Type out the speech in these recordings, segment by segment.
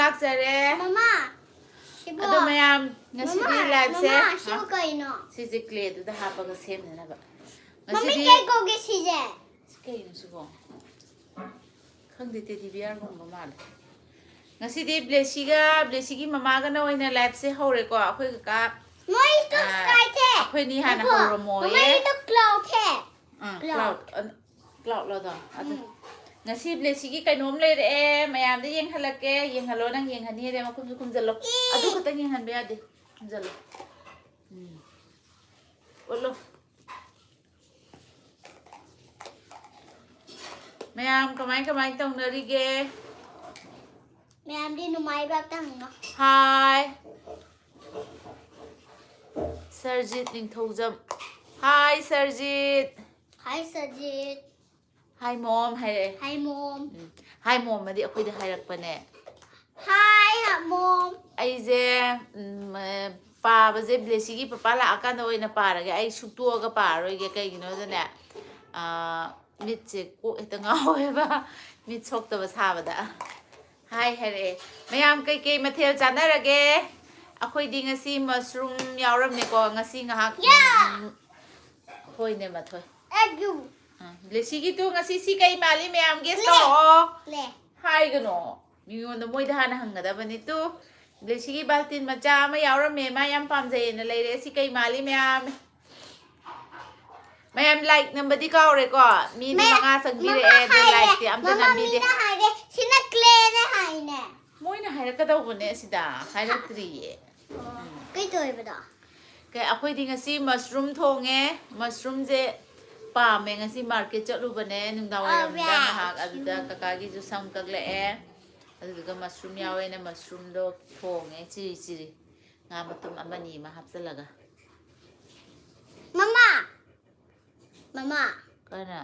ꯂꯥꯛꯆꯔꯦ ꯃꯃꯥ ꯁꯤꯕꯣ ꯑꯗꯣ ꯃꯌꯥꯝ ꯉꯁꯤꯗꯤ ꯂꯥꯏꯚꯁꯦ ꯃꯃꯥ ꯁꯤꯕꯨ ꯀꯩꯅꯣ ꯁꯤꯁꯦ ꯀ꯭ꯂꯦꯗꯨꯗ ꯍꯥꯞꯄꯒ ꯁꯦꯝꯅꯅꯕ ꯃꯃꯤ ꯀꯩ ꯀꯧꯒꯦ ꯁꯤꯁꯦ ꯀꯩꯅꯣ ꯁꯤꯕꯣ ꯈꯪꯗꯦ ꯇꯦꯗꯤ ꯕꯤꯌꯥꯔꯒꯨꯝꯕ ꯃꯥꯜꯂꯦ ꯉꯁꯤꯗꯤ ꯕ꯭ꯂꯦꯁꯤꯒꯤ ꯃꯃꯥꯒꯅ ꯑꯣꯏꯅ ꯂꯥꯏꯚꯁꯦ ꯍꯧꯔꯦꯀꯣ ꯑꯩꯈꯣꯏ ꯀꯀꯥ ꯑꯩꯈꯣꯏꯅꯤ ꯍꯥꯟꯅ ꯍꯧꯔꯝꯃꯣꯌꯦ ꯀ꯭ꯂꯥꯎꯗ ꯑꯗꯨ ꯉꯁꯤ ꯕ꯭ꯂꯦꯁꯤꯒꯤ ꯀꯩꯅꯣꯝ ꯂꯩꯔꯛꯑꯦ ꯃꯌꯥꯝꯗ ꯌꯦꯡꯍꯜꯂꯛꯀꯦ ꯌꯦꯡꯍꯜꯂꯣ ꯅꯪ ꯌꯦꯡꯍꯟꯅꯤꯗ ꯃꯈꯨꯝꯁꯨ ꯈꯨꯝꯖꯤꯜꯂꯣ ꯑꯗꯨ ꯈꯛꯇꯪ ꯌꯦꯡꯍꯟꯕ ꯌꯥꯗꯦ ꯈꯨꯝꯖꯤꯜꯂꯣ ꯎꯠꯂꯣ ꯃꯌꯥꯝ ꯀꯃꯥꯏ ꯇꯧꯅꯔꯤꯒꯦ ꯃꯌꯥꯝꯗꯤ ꯅꯨꯡꯉꯥꯏꯕ꯭ꯔꯥ ꯍꯪꯉꯣ ꯍꯥꯏ ꯁꯔꯖꯤꯠ ꯅꯤꯡꯊꯧꯖꯝ ꯍꯥꯏ ꯁꯔꯖꯤꯠ ꯍꯥꯏ ꯁꯔꯖꯤꯠ ꯍꯥꯏ ꯃꯣꯝ ꯍꯥꯏꯔꯛꯑꯦ ꯍꯥꯏ ꯃꯣꯝ ꯍꯥꯏ ꯃꯣꯝ ꯑꯗꯤ ꯑꯩꯈꯣꯏꯗ ꯍꯥꯏꯔꯛꯄꯅꯦ ꯍꯥꯏ ꯃꯣꯝ ꯑꯩꯁꯦ ꯄꯥꯕꯁꯦ ꯕ꯭ꯂꯦꯁꯤꯒꯤ ꯄꯄꯥ ꯂꯥꯛꯑꯀꯥꯟꯗ ꯑꯣꯏꯅ ꯄꯥꯔꯒꯦ ꯑꯩ ꯁꯨꯛꯇꯣꯛꯑꯒ ꯄꯥꯔꯔꯣꯏꯒꯦ ꯀꯩꯒꯤꯅꯣꯗꯅꯦ ꯃꯤꯠꯁꯦ ꯀꯣꯛ ꯍꯦꯛꯇ ꯉꯥꯎꯋꯦꯕ ꯃꯤꯠ ꯁꯣꯛꯇꯕ ꯁꯥꯕꯗ ꯍꯥꯏꯔꯛꯑꯦ ꯃꯌꯥꯝ ꯀꯩꯀꯩ ꯃꯊꯦꯜ ꯆꯥꯟꯅꯔꯒꯦ ꯑꯩꯈꯣꯏꯗꯤ ꯉꯁꯤ ꯃꯁꯔꯨꯝ ꯌꯥꯎꯔꯝꯃꯦꯀꯣ ꯉꯁꯤ ꯉꯥꯏꯍꯥꯛ ꯍꯣꯏꯅꯦ ꯃꯊꯣꯏ ꯕ꯭ꯂꯦꯁꯤꯒꯤꯗꯨ ꯉꯁꯤ ꯁꯤ ꯀꯩ ꯃꯥꯜꯂꯤ ꯃꯌꯥꯝ ꯒꯦꯁ ꯇꯧꯔꯛꯑꯣ ꯍꯥꯏꯒꯅꯣ ꯃꯤꯉꯣꯟꯗ ꯃꯣꯏꯗ ꯍꯥꯟꯅ ꯍꯪꯒꯗꯕꯅꯤ ꯇꯨ ꯕ꯭ꯂꯦꯁꯤꯒꯤ ꯕꯥꯜꯇꯤꯟ ꯃꯆꯥ ꯑꯃ ꯌꯥꯎꯔꯝꯃꯦ ꯃꯥ ꯌꯥꯝ ꯄꯥꯝꯖꯩꯌꯦꯅ ꯂꯩꯔꯦ ꯁꯤ ꯀꯩ ꯃꯥꯜꯂꯤ ꯃꯌꯥꯝ ꯂꯥꯏꯛ ꯅꯝꯕꯗꯤ ꯀꯥꯎꯔꯦꯀꯣ ꯃꯤꯗꯤ 5 ꯆꯪꯕꯤꯔꯛꯑꯦ ꯑꯗꯣ ꯂꯥꯏꯛꯇꯤ ꯑꯝꯇ ꯅꯝꯕꯤꯗꯦ ꯁꯤꯅ ꯀ꯭ꯂꯦꯅꯦ ꯍꯥꯏꯅꯦ ꯃꯣꯏꯅ ꯍꯥꯏꯔꯛꯀꯗꯧꯕꯅꯦ ꯁꯤꯗ ꯍꯥꯏꯔꯛꯇ꯭ꯔꯤꯌꯦ ꯀꯩ ꯇꯧꯔꯤꯕꯗꯣ ꯑꯩꯈꯣꯏꯗꯤ ꯉꯁꯤ ꯃꯁꯔꯨꯝ ꯊꯣꯡꯉꯦ ꯃꯁꯔꯨꯝꯁꯦ ꯄꯥꯝꯃꯦ ꯉꯁꯤ ꯃꯥꯔꯀꯦꯠ ꯆꯠꯂꯨꯕꯅꯦ ꯅꯨꯡꯗꯥꯡꯋꯥꯏꯔꯝꯗ ꯉꯥꯏꯍꯥꯛ ꯑꯗꯨꯗ ꯀꯀꯥꯒꯤꯁꯨ ꯁꯝ ꯀꯛꯂꯛꯑꯦ ꯑꯗꯨꯗꯨꯒ ꯃꯁꯔꯨꯝ ꯌꯥꯎꯋꯦꯅ ꯃꯁꯔꯨꯝꯗꯣ ꯊꯣꯡꯉꯦ ꯆꯤꯔꯤ ꯉꯥ ꯃꯇꯨꯝ ꯑꯃꯅꯤ ꯑꯃ ꯍꯥꯞꯆꯤꯜꯂꯒ ꯃꯃꯥ ꯀꯅꯥ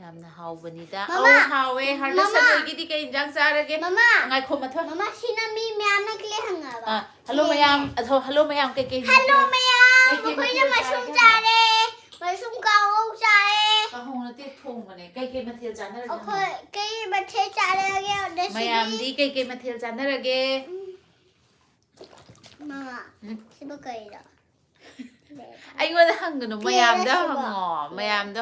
ꯌꯥꯝꯅ ꯍꯥꯎꯕꯅꯤꯗ ꯃꯃꯥ ꯍꯥꯎꯋꯦ ꯍꯥꯔꯗꯁꯟ ꯍꯣꯏꯒꯤꯗꯤ ꯀꯩ ꯏꯟꯖꯥꯡ ꯆꯥꯔꯒꯦ ꯉꯥꯏꯈꯣ ꯃꯊꯣꯏ ꯃꯃꯥ ꯁꯤꯅ ꯃꯤ ꯃꯌꯥꯝꯅ ꯀ꯭ꯂꯦ ꯍꯪꯉꯕ ꯍꯜꯂꯣ ꯃꯌꯥꯝ ꯀꯩꯀꯩ ꯍꯜꯂꯣ ꯃꯌꯥꯝ ꯑꯩꯈꯣꯏꯅ ꯃꯁꯔꯨꯝ ꯆꯥꯔꯦ ꯃꯁꯔꯨꯝ ꯀꯥꯡꯍꯧ ꯆꯥꯔꯦ ꯀꯥꯡꯍꯧ ꯅꯠꯇꯦ ꯊꯣꯡꯕꯅꯦ ꯀꯩꯀꯩ ꯃꯊꯦꯜ ꯆꯥꯟꯅꯔꯒꯦ ꯑꯩꯈꯣꯏ ꯀꯩ ꯃꯊꯦꯜ ꯆꯥꯔꯒꯦ ꯃꯌꯥꯝꯗꯤ ꯀꯩꯀꯩ ꯃꯊꯦꯜ ꯆꯥꯟꯅꯔꯒꯦ ꯃꯃꯥ ꯁꯤꯕꯨ ꯀꯩꯅꯣ ꯑꯩꯉꯣꯟꯗ ꯍꯪꯒꯅꯨ ꯃꯌꯥꯝꯗ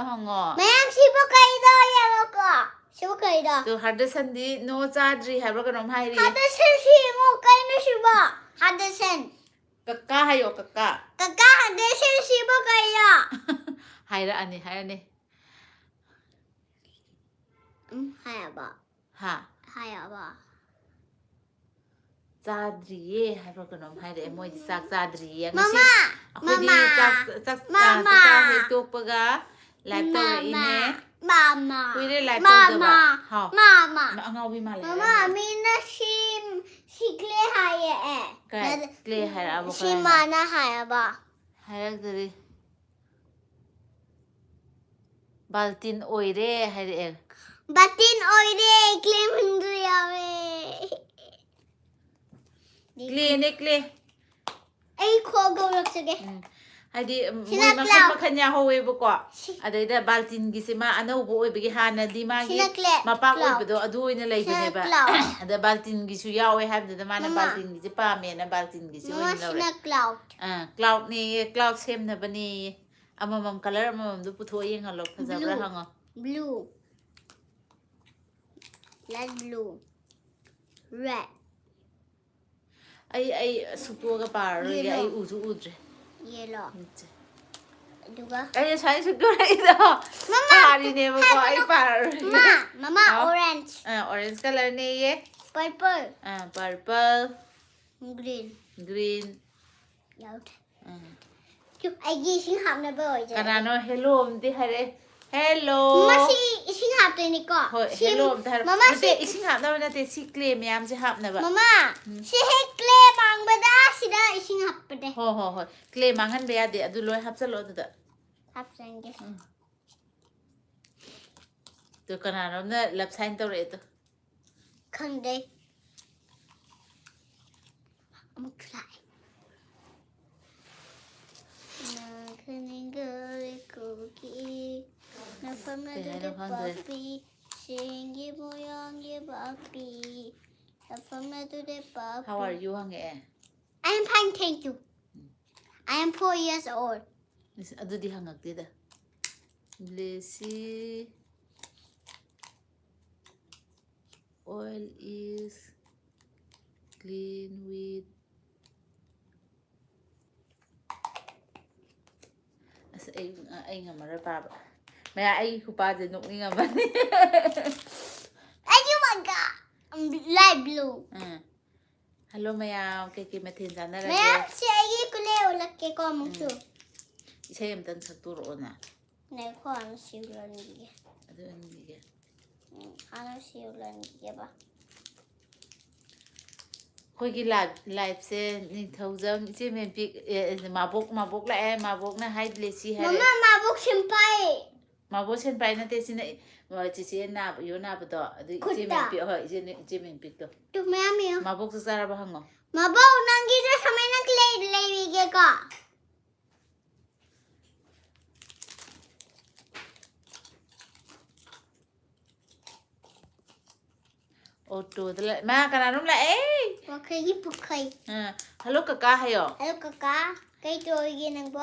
ꯍꯪꯉꯣ ꯃꯌꯥꯝ ꯁꯤꯕꯨ ꯀꯩꯅꯣ ꯌꯦꯡꯉꯣꯀꯣ ꯁꯤꯕꯨ ꯀꯩꯅꯣ ꯇꯨ ꯍꯥꯔꯗꯁꯟꯗꯤ ꯅꯣ ꯆꯥꯗ꯭ꯔꯤ ꯍꯥꯏꯕ꯭ꯔꯥ ꯀꯩꯅꯣꯝ ꯍꯥꯏꯔꯤ ꯍꯥꯔꯗꯁꯟ ꯁꯤꯉꯣ ꯀꯩꯅꯣ ꯁꯤꯕꯣ ꯍꯥꯔꯗꯁꯟ ꯀꯛꯀꯥ ꯍꯥꯏꯌꯣ ꯀꯛꯀꯥ ꯍꯥꯔꯗꯁꯟ ꯁꯤꯕꯨ ꯀꯩꯅꯣ ꯍꯥꯏꯔꯛꯑꯅꯤ ꯍꯥꯏꯔꯕ ꯆꯥꯗ꯭ꯔꯤꯌꯦ ꯍꯥꯏꯕ꯭ꯔꯥ ꯀꯩꯅꯣꯝ ꯍꯥꯏꯔꯛꯑꯦ ꯃꯣꯏꯗꯤ ꯆꯥꯛ ꯆꯥꯗ꯭ꯔꯤꯌꯦ ꯉꯁꯤ ꯃꯃꯥ ꯑꯩꯈꯣꯏꯗꯤ ꯆꯥꯛꯆꯥ ꯍꯦꯛ ꯇꯣꯛꯄꯒ ꯂꯥꯏꯚ ꯇꯧꯔꯛꯏꯅꯦ ꯀꯨꯏꯔꯦ ꯂꯥꯏꯚ ꯇꯧꯗꯕ ꯍꯥꯎ ꯑꯉꯥꯎꯕꯤ ꯃꯥꯜꯂꯦ ꯃꯃꯥ ꯃꯤꯅ ꯁꯤ ꯀ꯭ꯂꯦ ꯍꯥꯏꯌꯦ ꯀ꯭ꯂꯦ ꯍꯥꯏꯔꯛꯑꯕ ꯁꯤ ꯃꯥꯅ ꯍꯥꯏꯔꯕ ꯍꯥꯏꯔꯛꯇ꯭ꯔꯤ ꯕꯥꯜꯇꯤꯟ ꯑꯣꯏꯔꯦ ꯍꯥꯏꯔꯛꯑꯦ ꯕꯥꯜꯇꯤꯟ ꯑꯣꯏꯔꯦ ꯀ꯭ꯂꯦ ꯃꯅꯨꯡꯗ ꯌꯥꯎꯋꯦ ꯀ꯭ꯂꯦ ꯑꯩ ꯈꯣꯒꯧꯔꯛꯆꯒꯦ ꯍꯥꯏꯗꯤ ꯃꯣꯏ ꯃꯈꯟ ꯌꯥꯍꯧꯋꯦꯕꯀꯣ ꯑꯗꯩꯗ ꯕꯥꯜꯇꯤꯟꯒꯤꯁꯦ ꯃꯥ ꯑꯅꯧꯕ ꯑꯣꯏꯕꯒꯤ ꯍꯥꯟꯅꯗꯤ ꯃꯥꯒꯤ ꯃꯄꯥꯛ ꯑꯣꯏꯕꯗꯣ ꯑꯗꯨ ꯑꯣꯏꯅ ꯂꯩꯕꯅꯦꯕ ꯑꯗ ꯕꯥꯜꯇꯤꯟꯒꯤꯁꯨ ꯌꯥꯎꯋꯦ ꯍꯥꯏꯕꯗꯨꯗ ꯃꯥꯅ ꯕꯥꯜꯇꯤꯟꯒꯤꯁꯦ ꯄꯥꯝꯃꯦꯅ ꯕꯥꯜꯇꯤꯟꯒꯤꯁꯦ ꯑꯣꯏꯅ ꯂꯧꯔꯦ ꯀ꯭ꯂꯥꯎꯗꯅꯦꯌꯦ ꯀ꯭ꯂꯥꯎꯗ ꯁꯦꯝꯅꯕꯅꯦꯌꯦ ꯑꯃꯃꯝ ꯀꯂꯔ ꯑꯃꯃꯝꯗꯣ ꯄꯨꯊꯣꯛꯑ ꯌꯦꯡꯍꯜꯂꯣ ꯐꯖꯕ꯭ꯔꯥ ꯍꯪꯉꯣ blue light blue red ꯑꯩ ꯁꯨꯛꯇꯣꯛꯑꯒ ꯄꯥꯔꯔꯣꯏꯒꯦ ꯑꯩ ꯎꯁꯨ ꯎꯗ꯭ꯔꯦ yellow ꯑꯗꯨꯒ ꯑꯩ ꯁꯨꯃꯥꯏꯅ ꯁꯨꯛꯇꯣꯔꯛꯏꯗꯣ ꯄꯥꯔꯤꯅꯦꯕꯀꯣ ꯑꯩ ꯄꯥꯔꯔꯣꯏꯒꯦ ꯃꯃꯥ orange ꯑꯣꯔꯦꯟꯖ ꯀꯂꯔꯅꯦꯌꯦ purple ꯄꯔꯄꯜ green ꯌꯥꯎꯗ꯭ꯔꯦ ꯑꯩꯒꯤ ꯏꯁꯤꯡ ꯍꯥꯞꯅꯕ ꯑꯣꯏꯖꯔꯦ ꯀꯅꯥꯅꯣ ꯍꯦꯜꯂꯣ ꯑꯝꯗꯤ ꯍꯥꯏꯔꯛꯑꯦ ꯍꯦꯜꯂꯣ ꯃꯁꯤ ꯏꯁꯤꯡ ꯍꯥꯞꯇꯣꯏꯅꯤꯀꯣ ꯍꯣꯏ ꯍꯦꯜꯂꯣ ꯑꯝꯇ ꯍꯥꯏꯔꯛꯑꯣ ꯅꯠꯇꯦ ꯏꯁꯤꯡ ꯍꯥꯞꯅꯕ ꯅꯠꯇꯦ ꯁꯤ ꯀ꯭ꯂꯦ ꯃꯌꯥꯝꯁꯦ ꯍꯥꯞꯅꯕ ꯃꯃꯥ ꯁꯤ ꯍꯦꯛ ꯀ꯭ꯂꯦ ꯃꯥꯡꯕꯗ ꯁꯤꯗ ꯏꯁꯤꯡ ꯍꯥꯞꯄꯅꯦ ꯍꯣꯏ ꯀ꯭ꯂꯦ ꯃꯥꯡꯍꯟꯕ ꯌꯥꯗꯦ ꯑꯗꯨ ꯂꯣꯏ ꯍꯥꯞꯆꯜꯂꯣ ꯑꯗꯨꯗ ꯍꯥꯞꯆꯟꯒꯦ ꯇꯨ ꯀꯅꯥꯅꯣꯝꯅ ꯂꯞ ꯁꯥꯏꯟ ꯇꯧꯔꯛꯑꯦ ꯇꯨ ꯈꯪꯗꯦ ꯑꯃꯨꯛ ꯂꯥꯛꯑꯦ ꯅꯈꯅꯤꯡꯒ ꯀꯧꯒꯤ ꯅꯐꯝ ꯑꯗꯨꯗ ꯄꯥꯄꯤ 생기 모양의 바비. From the to the baby. How are you hangge? I am fine, thank you. I am 4 years old. Adudi hangagtida. Blessy. Oil is clean with as ay nga mara pa ba maya ay kupa din nuk nga man Ay, oh my god. Light blue. hello maya kay kimatin sana ra Maya siya kulay ulat kay ko mo to. isa yam tan sa turo na Ne ko ano siulan niya. ado hindi Ano siulan niya ba? Khoi live se ni thousand che men pik mabok la mabok na hai blessy hai Mama mabuk simpai. mabok sen pai na te sin che na yo na ba to adu che men pik ho che men pik to Tu mami. mabok sa sara ba hango Mabuk nangi sa samay nang lay bigay ko. auto de ma kana num la Wakay bukay. hello kaka hayo Hello kaka. Kay tuloy nang bo.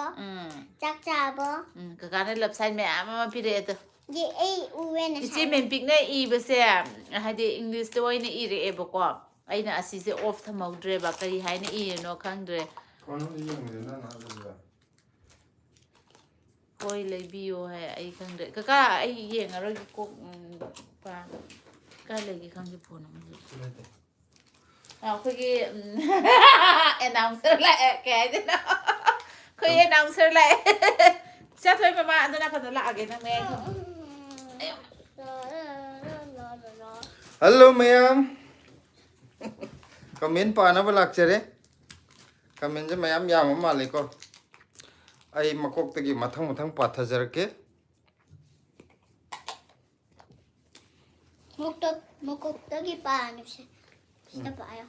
Chakcha bo. kaka na lap sign me ama pi de to Ye ay uwi na che men pik na i ba se ha de english to ina i re ba ko ai na asi se off thamau dre ba kari hai na i no khang dre Kono yung na na na. Koi lấy bio hay ai khang de kaka ai yeng aro ki ko pa ka le ki khang ki phone à khoi ki announcer lại cái thế nào khoi announcer lại chắc thôi mà anh na kan la again nang nghe Hello mayam. Comment pa na balak chere. Comment je mayam yam ma le ko. Ai makok tagi mathang pathajar ke. Mukok tagi pa ano siya. Sita pa ayo.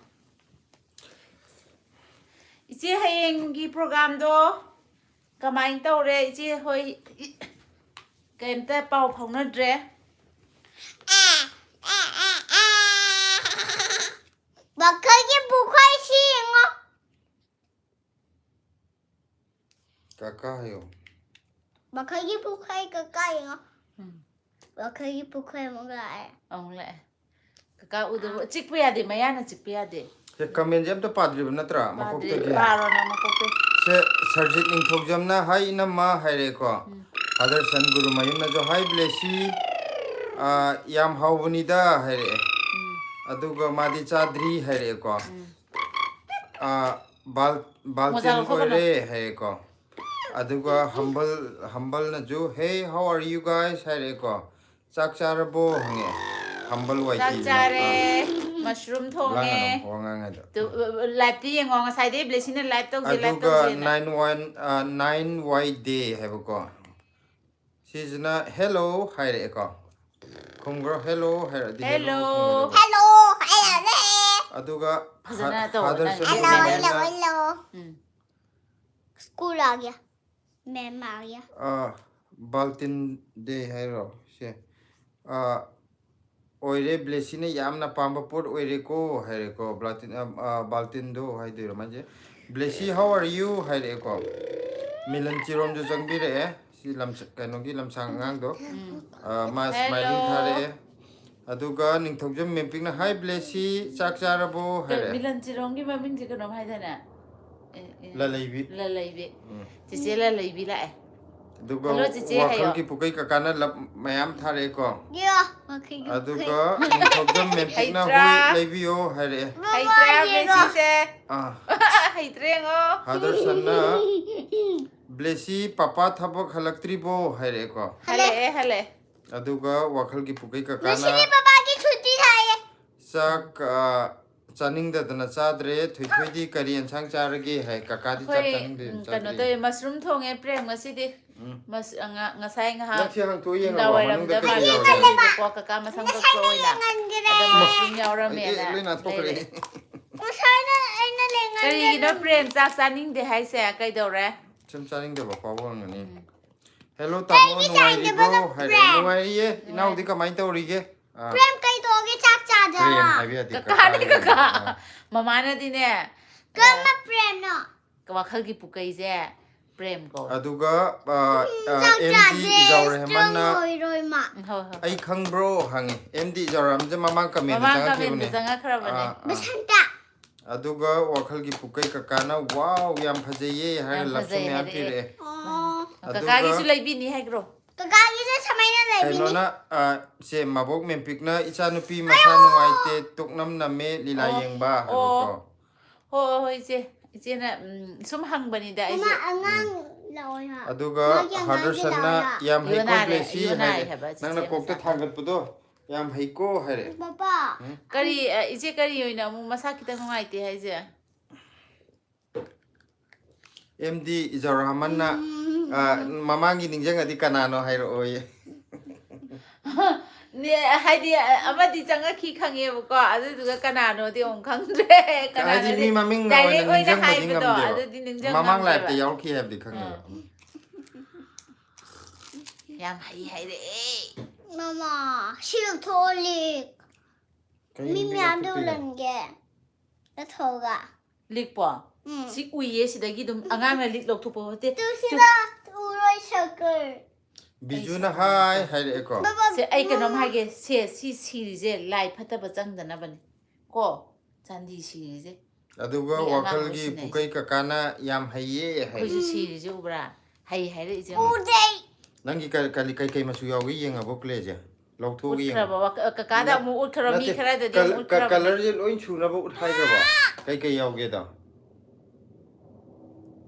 ichi hayeng gi program do kamai tau re ichi hoi kem ta pau phong na dre Bakay bukay singo. Kaka yo. Bakay bukay kakay ngo. Bakay bukay mo lại. ông lại kaka udu chik pe ade maya na chik pe ade Ye comment jam to padri na tra makok tagi. paro na makok Se sarjit ning thok jam na hai na ma hai re ko. Father son guru mayum na jo hai blessy yam haubuni da hai re. Aduga madi chadri hai re ko. Baltin ko re hai ko. Aduga humble na jo hey how are you guys hai re ko. Chak charabo hange. Humble white. chak chare mushroom thong Lang e ano nga do. tu live ti yang ngong sai de blessing na live tok je live tok Aduga je na 9 white day have ko. Sizna hello hai re ko. Kongro hello hai re. Hello. Hello. Hello. Aduga Phajana to father na- son Hello. guru mayum Hello. na Hello. Hmm. School आ गया. मैं आ गया. Baltin de hero se oire blessing ne yamna pamba pot oire ko haire ko baltin do hai de romaje blessy how are you haire ko milan chirom jo jangbi re si lam kano gi lam sang ngang do ma smiling thare aduga ningthok jam memping na hi blessy chak charabo haire milan chirong gi maming je kono hai thana la leibi la leibi che la leibi la aduga Hello, chichi, hayo. wakal ki pukai ka kana lap mayam thare ko Yeah. Okay. aduga ningthok jam memping na Haitra. hui leibi o haire hai tra blessing se hai tre ngo Father son na blessy papa thabak halaktri bo haire ko hale aduga wakhal ki pukai ka Missy kana पापा की छुट्टी था ये. sak chaning da dana chadre thui thui di kari ansang charage hai kaka di khoi chaning de kano to mushroom thong e prem ngasi di mas nga sai nga ha nak hang tu yang da awa wai manung ram da da ba kasi ni yaw ko kaka masang ko oi na ada mushroom yaw ram me na lena thokre मुझे ना लेंगे. kari no prem chak saning de hai se kai do re cham chaning da ba pa bo ngani hello tamo nuai ri bro hai nuai ri ye inau di ka mai to ri ge Prem kai toge chak cha Prem jara. haibi ati Kakani kaka. Mamana di ne. Kama prem no. Wakal gi pukai je. Prem ko. Aduga Chak cha MD de Izaurahman strong na roi roi ma. Ho ho. ai khang bro hangi MD Izaurahman je mamang kamen Mamang janga kamen kebune janga kharabane. Basanta. aduga wakhal gi pukai kakana wow yam phajaye har Yam lapsu phajai me hai pire Oh. Kaka gi su laibi ni hai gro. Kakagi sa samay na lai bini. kainona se mabok mempikna ichanupi masa nungaite tuknam name lila yengba Oh. habo Ho ho ije. Ije na sum hang bani da Mama ije. angang laoy ha. aduga Magi angang hadar gi sanna laoy ha. yam haiko Yonare, blessy yonare hai haba, nangna chiche kokta masa. thangat pudo yam haiko hare Papa. Kari ije kari yoina mu masa kita ngai te hai je. MD Izaurahman na mamangi ningjangadi kanano hairo oye Ne haidi amadi changa khi khange ko adu duga kanano de ong khangre Hadi mi maming na direct oina oina ningjang hai badi do adu ngamdeba di ningjang mamang life te yaw ki habdi khang yang hai de Mama, siluk tholik. Mimi amdo lange. Na thoga. lik po si uye sidagi dum angang na lik lok thu po te Tu sila uroi sakar. bijuna hai haire eko Papa, se ai kenom hage se si siri je lai phata ba chang dana ban ko chandi siri je aduga Mi wakhal angang gi osinai. pukai kakana yam haye hai ko ju siri je ubra hai re je uday. nangi kali kai masu yawi yenga bokle je lautho gi utkra ba ka da mu utkra mi khara de mu utkra color je loin chuna ba uthai ga ba kai yawge da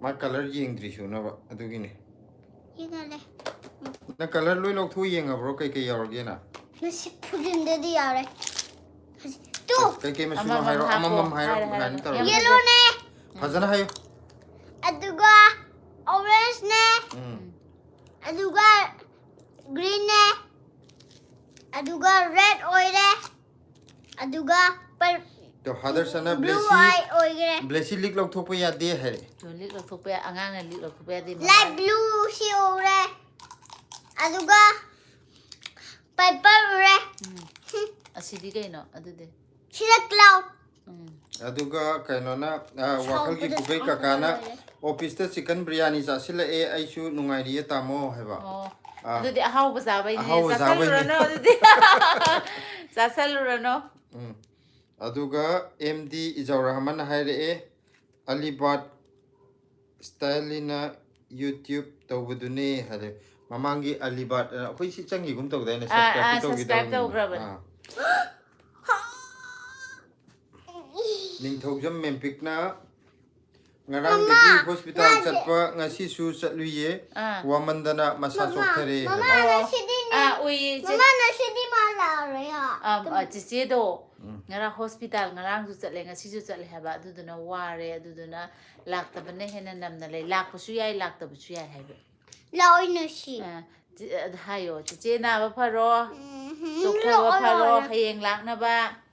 ma color ji ingri chuna ba adugi ne Yingale. na color loi lautho yenga bro kai yawge na Nasi pudin dedi yare. Tu. kai masu Amam hairo hapo, amam hairo hairo, kan hairo. taro Yellow. Yellow ne. fazana hayo Aduga orange ne. Aduga green ne. Aduga red oile. Aduga per to hadar sana blue blessy eye oile. blessy lik lok thopa ya de hai to lik lok thu pe angang na lik lok thu pe de Light blue si ore. Aduga purple ore. asidi kai no adu de Sila cloud. aduga kainona wakhal gi pugai kakana office ta chicken biryani sa sila aisu nungai ri tamo heba oh adu de hau ba za bai ne Ahau sa za bai sal ne. no adu de sa sal no aduga MD Izaurahman haire Alibad stylina YouTube tawbudune hare mamangi Alibad khoi si changi gum tawda na subscribe to grab ning thojam mempikna ngarang digi hospital chatpa ngasi su chatluye wamandana masa sokhare Mama nasi di ne. ui Mama nasi di mala re ha. chiche do ngara hospital ngarang ju chatle ngasi ju chatle haba adu duna ware adu duna lakta bane hena namna le lak su yai lakta bu su yai haibe Laoy nasi. hayo chiche na ba pharo chokha ba pharo hayeng lakna ba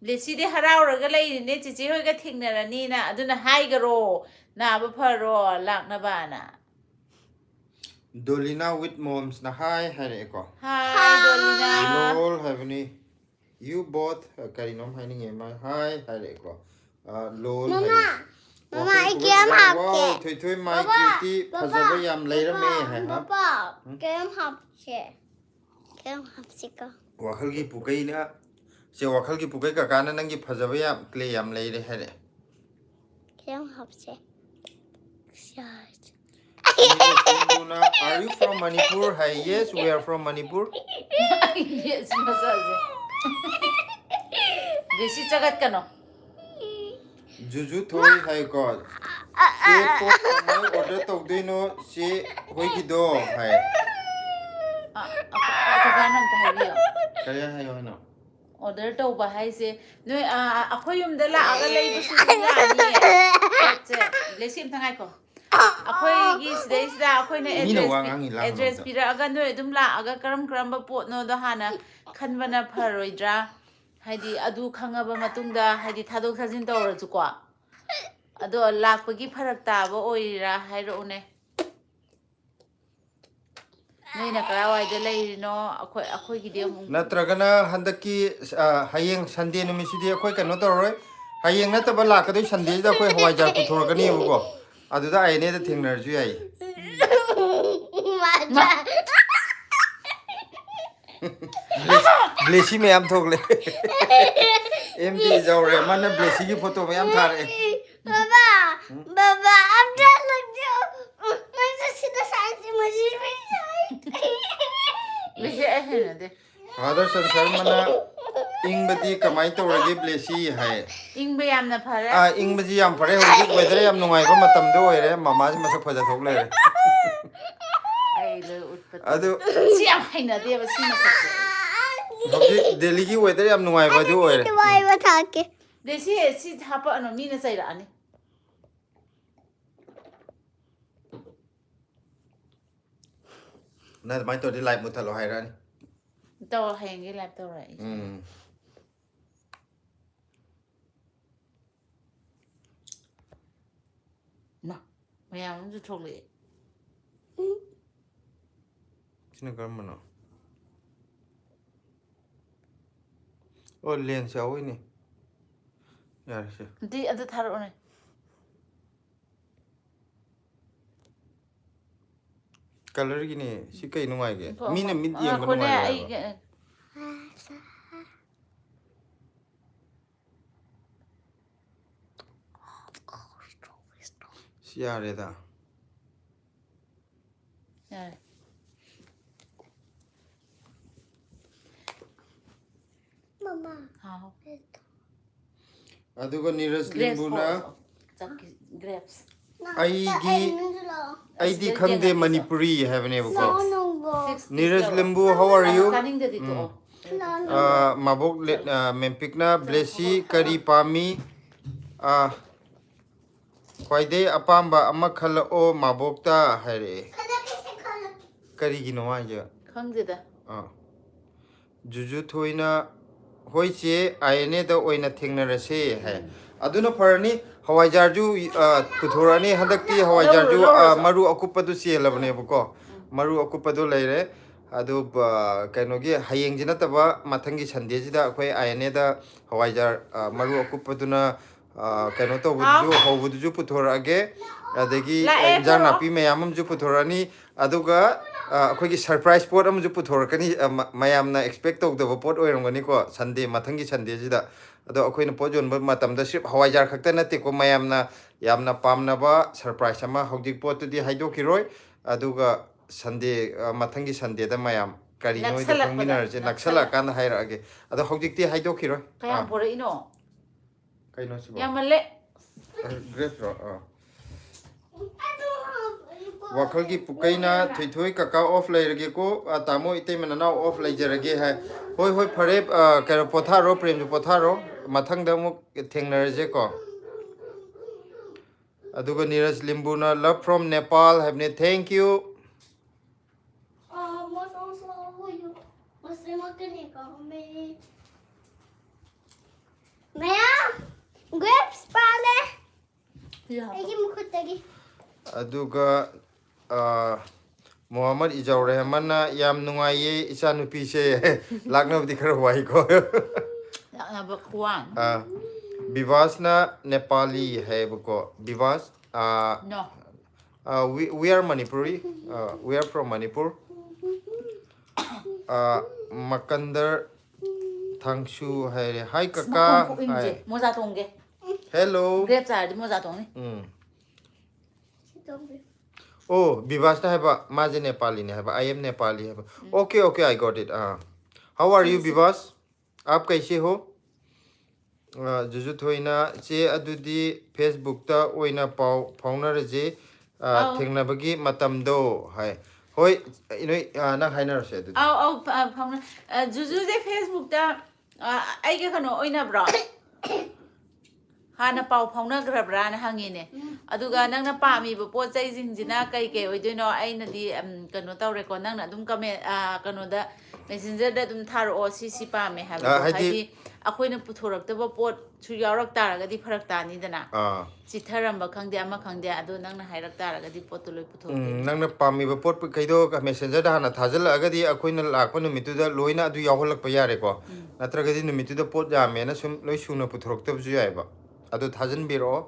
Blessy de harauraga leine chichi hoiga thingnarani na aduna haigaro na ba pharo lakna bana Dolina with moms na hi hare ko hi dolina lol haveni you both karinom haning ma hi hare ko lol Mama. Mama game hap ke. thoi thoi mai cutie phajaba yam leirame hai ha Papa. Game hap ke. Game hap sika. wakhal gi pukai na se wakhal gi pukai ka kana nangi phajaba yam kle yam leire hare Game hap se. Are you from Manipur? Hi, yes, we are from Manipur. yes masaje Blessy chagat kano Juju thoi hai ko. Se po mai order tok doi no se hoi gi do hai. ako ganam ta habiyo Kaya hai no. order to ba hai se noi akhoi yum da la aga lei bu su ya ni che Blessy am thangai ko akhoi gi sidai sida akhoi na address pira aga noi dum la aga karam ba pot no da hana khanbana pharoidra haidi adu khangaba matungda haidi thadok thajin tawra chu ko ado lakpagi pharak ta ba oira hairo ne ꯅꯣꯏꯅ ꯀꯔꯥꯏꯋꯥꯏꯗ ꯂꯩꯔꯤꯅꯣ ꯑꯩꯈꯣꯏꯒꯤꯗꯤ ꯑꯃꯨꯛ ꯅꯠꯇ꯭ꯔꯒꯅ ꯍꯟꯗꯛꯀꯤ ꯍꯌꯦꯡ ꯁꯟꯗꯦ ꯅꯨꯃꯤꯠꯁꯤꯗꯤ ꯑꯩꯈꯣꯏ ꯀꯩꯅꯣ ꯇꯧꯔꯔꯣꯏ ꯍꯌꯦꯡ ꯅꯠꯇꯕ ꯂꯥꯛꯀꯗꯣꯏ ꯁꯟꯗꯦꯁꯤꯗ ꯑꯩꯈꯣꯏ ꯍꯋꯥꯏꯖꯥꯔ ꯄꯨꯊꯣꯔꯛꯀꯅꯤꯕꯀꯣ ꯑꯗꯨꯗ ꯑꯥꯏꯅꯦꯗ ꯊꯦꯡꯅꯔꯁꯨ ꯌꯥꯏ ꯕ꯭ꯂꯦꯁꯤ ꯃꯌꯥꯝ ꯊꯣꯛꯂꯦ ꯑꯦꯝꯗꯤ ꯏꯖꯧꯔꯦ ꯃꯥꯅ ꯕ꯭ꯂꯦꯁꯤꯒꯤ ꯐꯣꯇꯣ ꯃꯌꯥꯝ ꯊꯥꯔꯛꯑꯦ Baba, I'm not like you. My sister says you must be ꯕ꯭ꯂꯦꯁꯤ ꯑꯩ ꯍꯩꯅꯗꯦ ꯐꯥꯗꯔ ꯁꯟꯁꯔ ꯃꯅ ꯏꯪꯕꯗꯤ ꯀꯃꯥꯏꯅ ꯇꯧꯔꯒꯦ ꯕ꯭ꯂꯦꯁꯤ ꯍꯥꯏ ꯏꯪꯕ ꯌꯥꯝꯅ ꯐꯔꯦ ꯏꯪꯕꯁꯤ ꯌꯥꯝ ꯐꯔꯦ ꯍꯧꯖꯤꯛ ꯋꯦꯗꯔ ꯌꯥꯝ ꯅꯨꯡꯉꯥꯏꯕ ꯃꯇꯝꯗ ꯑꯣꯏꯔꯦ ꯃꯃꯥꯁꯤ ꯃꯁꯛ ꯐꯖꯊꯣꯛ ꯂꯩꯔꯦ ꯑꯩ ꯂꯣꯏ ꯎꯠꯄ ꯑꯗꯨ ꯁꯤ ꯌꯥꯝ ꯍꯩꯅꯗꯦꯕ ꯁꯤ ꯃꯁꯛꯁꯦ ꯍꯧꯖꯤꯛ ꯗꯦꯜꯂꯤꯒꯤ ꯋꯦꯗꯔ ꯌꯥꯝ ꯅꯨꯡꯉꯥꯏꯕ ꯑꯗꯨ ꯑꯣꯏꯔꯦ ꯕ꯭ꯂꯦꯁꯤ ꯁꯤ ꯍꯥꯄꯛꯑꯅꯨ ꯃꯤꯅ ꯆꯩꯔꯛꯑꯅꯤ ꯅꯪ ꯑꯗꯨꯃꯥꯏꯅ ꯇꯧꯔꯗꯤ ꯂꯥꯏꯠ ꯃꯨꯠꯊꯠꯂꯣ ꯍꯥꯏꯔꯛꯑꯅꯤ ꯇꯧꯔ ꯍꯌꯦꯡꯒꯤ ꯂꯥꯏꯚ ꯇꯧꯔ ꯑꯩꯁꯦ ꯃꯌꯥꯝ ꯑꯃꯁꯨ ꯊꯣꯛꯂꯛꯑꯦ sini kamu oh lens ya ini ya sih di ada taruh nih color gini si kayak nungai ge mina mid yang nungai si ada dah Mama. How? Aduh kan niras limbuna. Grapes. Aidi khande Manipuri have never go. Niras limbu, how are you? Mabok mempikna blessy kari pami. Kwaide apamba amakhala o mabokta hare. Kari gino aja. Khangde da. Juju thoina hoiche aine da oina thengnarase hai aduna farani hawaijarju puthorani handakti hawaijarju maru akupadu selabne bako maru akupadu leire adu kainogi hayeng jina taba mathangi sande jida akhoi aine da hawaijar maru akupaduna kaino to buju hobuju puthorage adagi jana pi mayamam ju puthorani aduga ꯑꯩꯈꯣꯏꯒꯤ surprise ꯄꯣꯠ ꯑꯃꯁꯨ ꯄꯨꯊꯣꯔꯛꯀꯅꯤ ꯃꯌꯥꯝꯅ expect ꯇꯧꯗꯕ ꯄꯣꯠ ꯑꯣꯏꯔꯝꯒꯅꯤꯀꯣ ꯁꯟꯗꯦ ꯃꯊꯪꯒꯤ ꯁꯟꯗꯦꯁꯤꯗ ꯑꯗꯣ ꯑꯩꯈꯣꯏꯅ ꯄꯣꯠ ꯌꯣꯟꯕ ꯃꯇꯝꯗ ꯁꯤꯞ ꯍꯋꯥꯏꯖꯥꯔ ꯈꯛꯇ ꯅꯠꯇꯦꯀꯣ ꯃꯌꯥꯝꯅ ꯌꯥꯝꯅ ꯄꯥꯝꯅꯕ ꯁꯔꯄ꯭ꯔꯥꯏꯖ ꯑꯃ ꯍꯧꯖꯤꯛ ꯄꯣꯠꯇꯨꯗꯤ ꯍꯥꯏꯗꯣꯛꯈꯤꯔꯣꯏ ꯑꯗꯨꯒ ꯁꯟꯗꯦ ꯃꯊꯪꯒꯤ ꯁꯟꯗꯦꯗ ꯃꯌꯥꯝ ꯀꯔꯤꯅꯣꯗꯣ ꯈꯪꯃꯤꯟꯅꯔꯁꯦ ꯅꯛꯁꯜꯂꯛꯑꯀꯥꯟꯗ ꯍꯥꯏꯔꯛꯑꯒꯦ ꯑꯗꯣ ꯍꯧꯖꯤꯛꯇꯤ ꯍꯥꯏꯗꯣꯛꯈꯤꯔꯣꯏ ꯀꯌꯥꯝ ꯄꯨꯔꯛꯏꯅꯣ ꯀꯩꯅꯣ ꯁꯤꯕꯣ ꯌꯥꯝꯃꯜꯂꯦ ꯒ꯭ꯔꯦꯞꯔꯣ wakalgi pukaina thoi kaka off lairage ko tamo ite manana off laijarage hai hoi hoi phare kero potharo prem potharo mathang da mu thengnarje ko aduga niras limbuna love from nepal have ne thank you grapes pale aduga Muhammad Ijau Rahmana yam nungaye isa nupi se lakna budi khara wai ko lakna bakwan Bivasna Nepali hai ko Bivas no we are Manipuri we are from Manipur Makandar Thangshu hai hi kaka hi moza tongge hello grapes are moza tong ni Oh, Bivasna have maje Nepali ne have I am Nepali have okay okay I got it how are you Bivas aap kaise ho juju thoina che adudi Facebook ta oina pau phaunaraje thengnabagi matam do hai hoi inoi na hainarase adudi au phauna juju je Facebook ta ai ge kano oina bra hana pau phauna grabra na hangine aduga nangna pami bo po chai jingjina kai kai oidoino aina di kano tawre ko nangna dum comment kano da messenger da dum tharo si pame ha haidi ꯑꯩꯈꯣꯏꯅ ꯄꯨꯊꯣꯔꯛꯇꯕ ꯄꯣꯠꯁꯨ ꯌꯥꯎꯔꯛ ꯇꯥꯔꯒꯗꯤ ꯐꯔꯛ ꯇꯥꯅꯤꯗꯅ ꯆꯤꯊꯔꯝꯕ ꯈꯪꯗꯦ ꯑꯃ ꯈꯪꯗꯦ ꯑꯗꯣ ꯅꯪꯅ ꯍꯥꯏꯔꯛ ꯇꯥꯔꯒꯗꯤ ꯄꯣꯠꯇꯨ ꯂꯣꯏ ꯄꯨꯊꯣꯛꯇꯣꯏꯅꯤ ꯅꯪꯅ ꯄꯥꯝꯃꯤꯕ ꯄꯣꯠ ꯀꯩꯗꯣ ꯃꯦꯁꯦꯟꯖꯔꯗ ꯍꯥꯟꯅ ꯊꯥꯖꯤꯜꯂꯛꯑꯒꯗꯤ ꯑꯩꯈꯣꯏꯅ ꯂꯥꯛꯄ ꯅꯨꯃꯤꯠꯇꯨꯗ ꯂꯣꯏꯅ ꯑꯗꯨ ꯌꯥꯎꯍꯜꯂꯛꯄ ꯌꯥꯔꯦꯀꯣ ꯅꯠꯇ꯭ꯔꯒꯗꯤ ꯅꯨꯃꯤꯠꯇꯨꯗ ꯄꯣꯠ ꯌꯥꯝꯃꯦꯅ ꯁꯨꯝ ꯂꯣꯏ ꯁꯨꯅ ꯄꯨꯊꯣꯔꯛꯇꯕꯁꯨ ꯌꯥꯏꯕ ꯑꯗꯨ ꯊꯥꯖꯤꯟꯕꯤꯔꯛꯑꯣ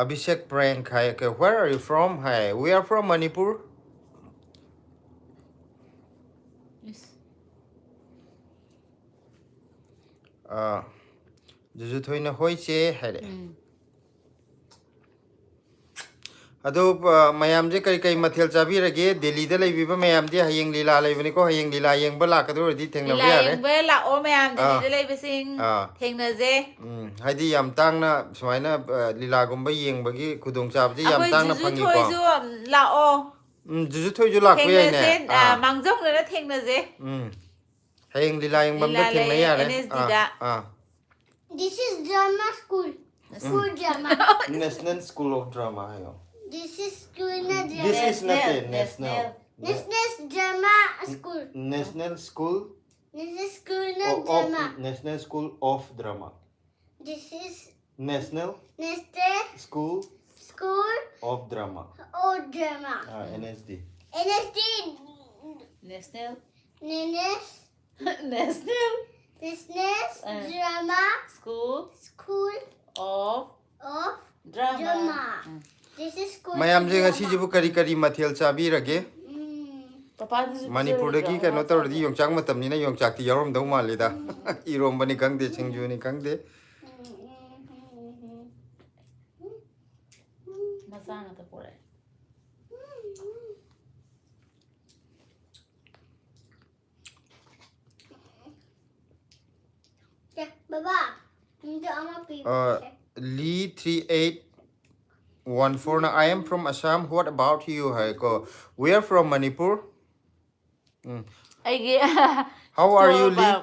Abhishek Prank hi okay where are you from hi we are from Manipur Juju thoina hoi che haire Ado mayam je kari mathel chabi rage Delhi da lai biba mayam je hayeng lila lai bani ko hayeng lila yeng ba la kadro di thengna ba yare lila yeng ba la o mayam Delhi da lai bising thengna je haidi yam tang na sumaina lila gumba yeng bagi khudong chab je yam tang na phangi ko Juju thoi ju la o Juju thoi ju la ko yai ne mangjong na thengna je hayeng lila yeng bam da thengna yare This is drama school. School drama. National School of Drama hayo This is school na drama. This is not national National drama school. National School This is school na drama. National School of Drama This is National school of Drama or drama. NSD NSD. National Drama School of Drama. This is school. mayam je ngasi jibu kari kari mathel chabi rage Manipur da ki kano tor di yongchak matam ni na yongchak ti yarom dau mali da irom bani kangde chingju ni kangde Masana ta pore Baba, Lee 3814 na I am from Assam what about you hai ko we are from Manipur How are you Lee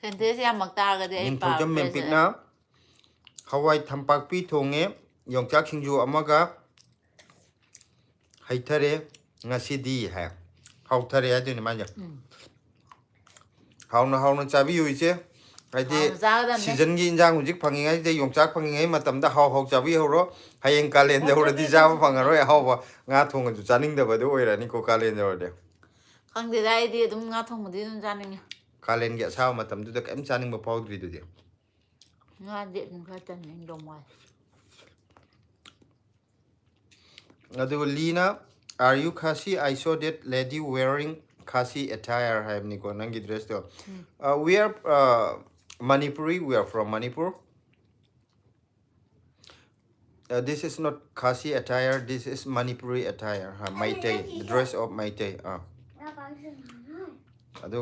Kente siya magtaga di ay pa Jam mempik na Hawai thampak pi thonge yongchak singju amaga haithare ngasi di hai hauthare adu ni manja hauna chabi yu che haide season gi injang hujik phangi ngai de yongchak phangi ngai matam da hau chabi horo hayeng kalen de horo di jaba phangaro ya hau ba nga thong ju chaning da ba de oira ni ko kalen de ode khang de dai di dum nga thong di dum janing kalen gi saw matam du da kem chaning ba powdri du de nga de dum kha tan ning dom wai adu Lina are you Khasi I saw that lady wearing Khasi attire have ni ko nangi dress to we are Manipuri we are from Manipur this is not Khasi attire this is Manipuri attire Maitai the dress of Maitai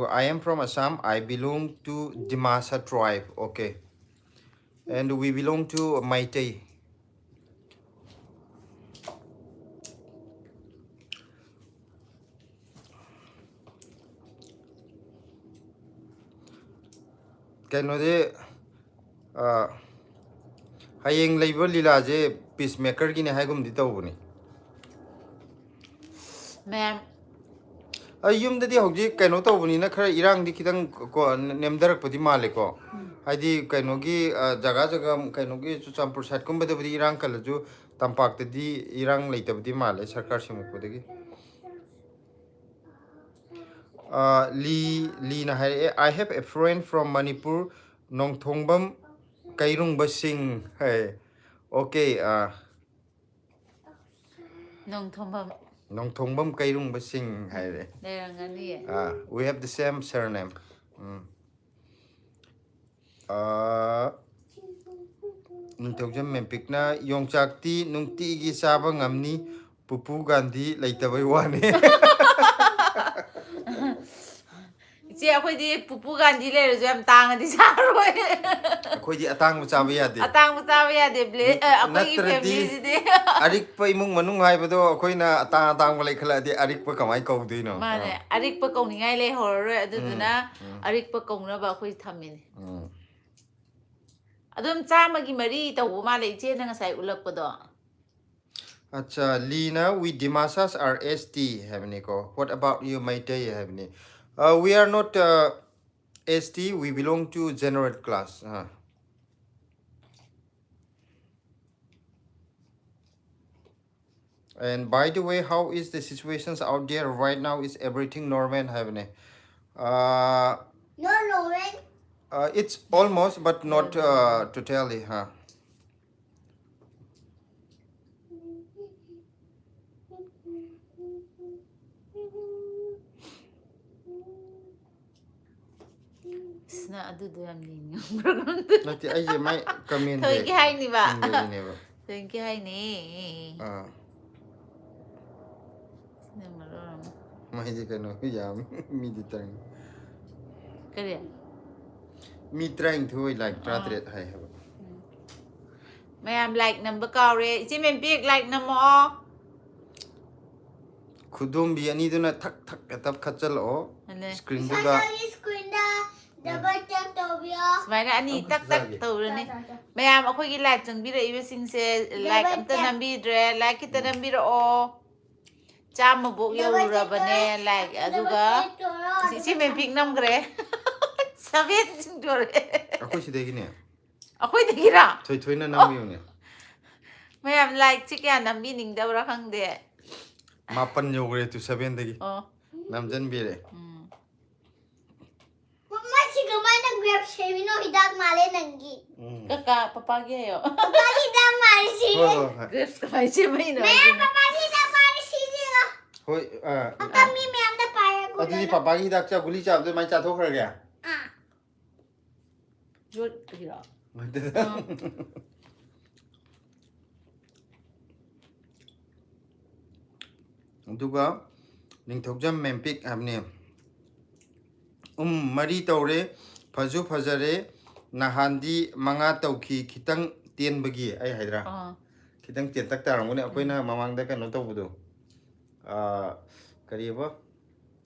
I am from Assam I belong to Dimasa tribe okay and we belong to Maitai Kano de hayeng leiba lila je peacemaker gi ne haigum di tawbuni ma'am ayum da di hogji kano tawbuni na khara irang di khidang ko nemdarak padi male ko haidi kano gi jaga kano gi champur sat kum bada badi irang kala ju tampak de di irang leita badi male sarkar simuk badagi Lee na hai I have a friend from Manipur Nong Thongbam Kairung Basing hey okay Nong Thongbam Kairung Basing hai we have the same surname Nintokjam mempik na yongchak ti nungti gi saba ngamni Pupu Gandhi leitabai wane Che akhoi di Pupu Gandhi le ro jam tang di sa roi akhoi di atang chaba ya de akhoi gi family si de arik pa imung manung hai bado akhoi na atang ba lai khala de arik pa kamai kau dui no mane arik pa kong ningai le hor roi aduduna arik pa kong na ba akhoi thamini adum chama gi mari tawbu ma le che na ngasai ulak pa do Acha, Lina, we Dimasas are ST, Haveniko. What about you, Maitay, Haveni? We are not ST, we belong to general class. And by the way, how is the situations out there right now? Is everything normal, Haveni? No, Lauren. It's almost, but not totally, huh? Sna adudo yam ninyo. Nati ay may kamin Thôi cái hay ni ba? never. Thôi cái hay ni. May di kano yam mi di trying. Cái gì? Me trying to like try hay have. Mày làm like number cao re. Chỉ mình biết like number o. Khudum bi ani duna thak thak atap khachal o screen du da. Sasagi screen da double tap tawbiyo. Mày là anh đi tắc tắc tàu rồi nè. Mày làm ở khối cái like chẳng biết là yêu sinh se like âm tân nam biết re like cái tân nam biết o. Chăm một bộ yêu rồi bên nè like aduga. Chỉ mình biết năm cái. Sao biết chúng tôi re. Ako si degi ne. À khối đấy ra. Thoi thoi na nam yo ne. Mày làm like chỉ cái nam biết nín đâu ra khang de. Mapan yo gre tu 7 degi. Nam jan bi re. Mama si gamay na grab siya. No, hidak mali nanggi. Kakak papa gaya yo. Papa hidak mali siya. Grapes ka pa siya may no. Maya, papa hidak mali siya. Hoi Ang kami may amda para ko. adi papa gi dak cha guli cha de mai cha thok khar gya. Jod kira. Duga ning thokjam mempik amne mari tawre phaju phajare nahandi manga tawki khitang tien bagi ai haidra khitang tien tak tarangune akoina mamangda kano tawbudu kari ba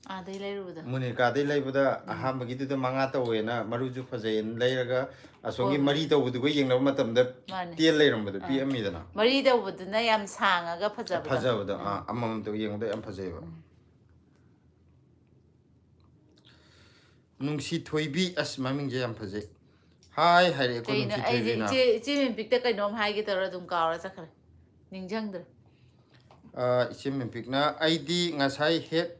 Dai lai ruda. muni ka dai laibuda aham bagi tu manga tawena maruju phajain lairaga asongi mari tawbudu go yengna matamda tien lairambudu pi amidana Mari da buduna yam sangaga phajabda. phajabda amam to yengda yam phajaiba nungsi thoibi as maming je yam phajai hai hai ko nungsi thoibi na Ai ji min pikta kai nom hai gi tora dum kawra sakhar. Ningjang dra. isim mempik na ID ngasai het